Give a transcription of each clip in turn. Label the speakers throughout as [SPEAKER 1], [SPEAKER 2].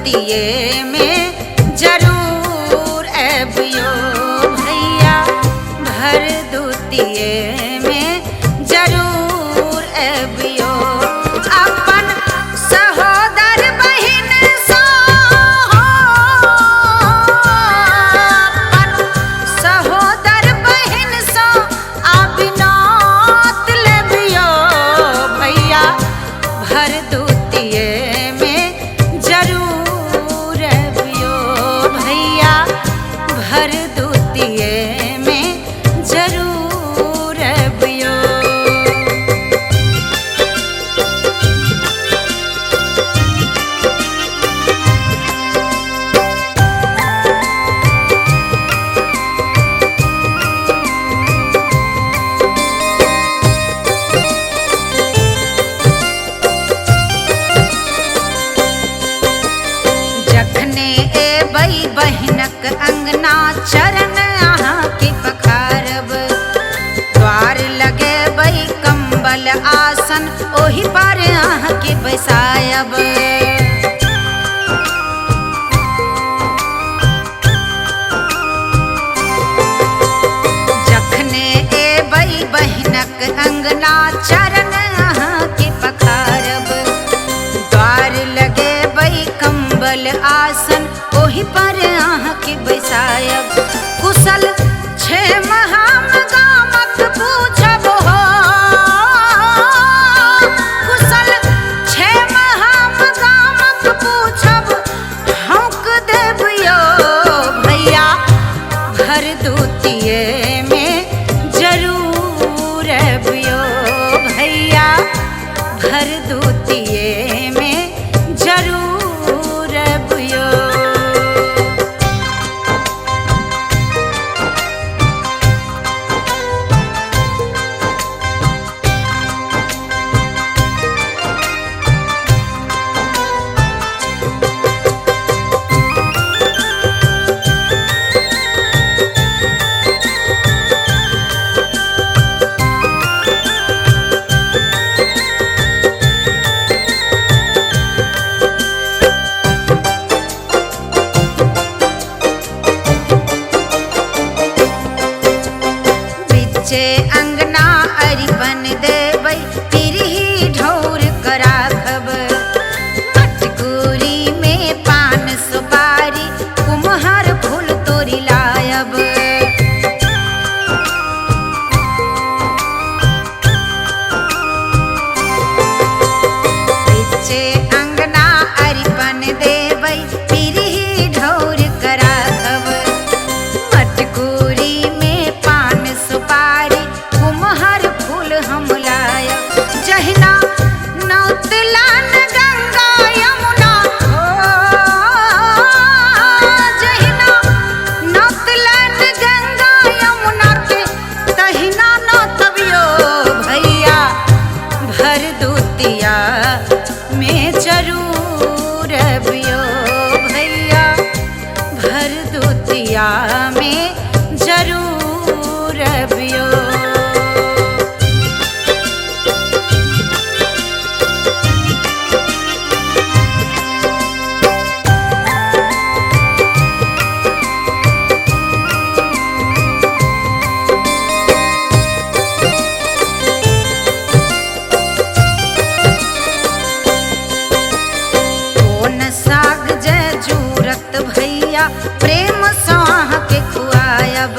[SPEAKER 1] दूतिये में जरूर एबियो भैया, भर दूतिये में जरूर एबियो। अपन सहोदर बहिन सो, अपन सहोदर बहिन सो अबिनात लेबियो भैया, भर दूतिये में जरूर एबियो भैया, भर दूतिये में जरूर एबियो। जखने एबै बहिनक अंगना चरण अहाँ के पखारब, द्वार लगेबै कंबल आसन ओहि पर अहाँ के बैसायब। जखने एबै बहिनक अंगना चरण अहाँ के पखारब, द्वार लगेबै कंबल आसन ओहि पर अहाँ के बैसायब। कुशल छे महाम गामक पूछब हो, कुशल छे महाम गामक पूछब हौक देबियो भैया, भर दूतिये में जरूर एबियो भैया, भर दूतिये में जरूर एबियो। बिचे अंगना अरिपन देबै पिरही ढौर कराखब, मटकुरी में पान सुपारी कुम्हर फूल तोरी लायब। बिचे अंगना अरिपन देबै पिरही ढौर कराखब, मटकुरी में पान सुपारी कुम्हर फूल हम लायब। जहिना नौतलान गंगा यमुना हो, जहिना नौतलान गंगा यमुना के तहिना नौतबियो भैया, भर दूतिया में जरूर एबियो भैया, भर दूतिया में जरूर एबियो। कोन साग जे जूरत भैया, प्रेम सँ अहाँ के खुआयब।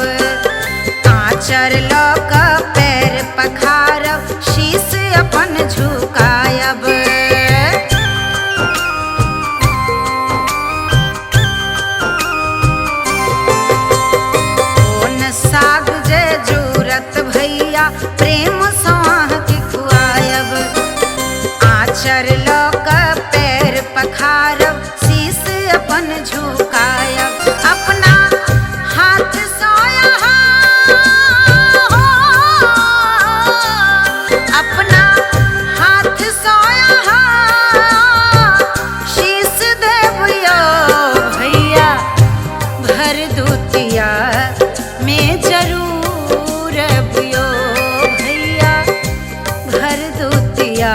[SPEAKER 1] आँचर लऽ कऽ पैर पखारब, शीश अपन झुकायब। कोन साग जे जूरत भैया, प्रेम सँ अहाँ के खुआयब। आँचर लऽ कऽ पैर पखारब, शीश अपन झुकायब। अपना हाथ सँ अपना हाथ सँ शीश देबियो भैया, भर दूतिया में जरूर एबियो भैया, भर दूतिया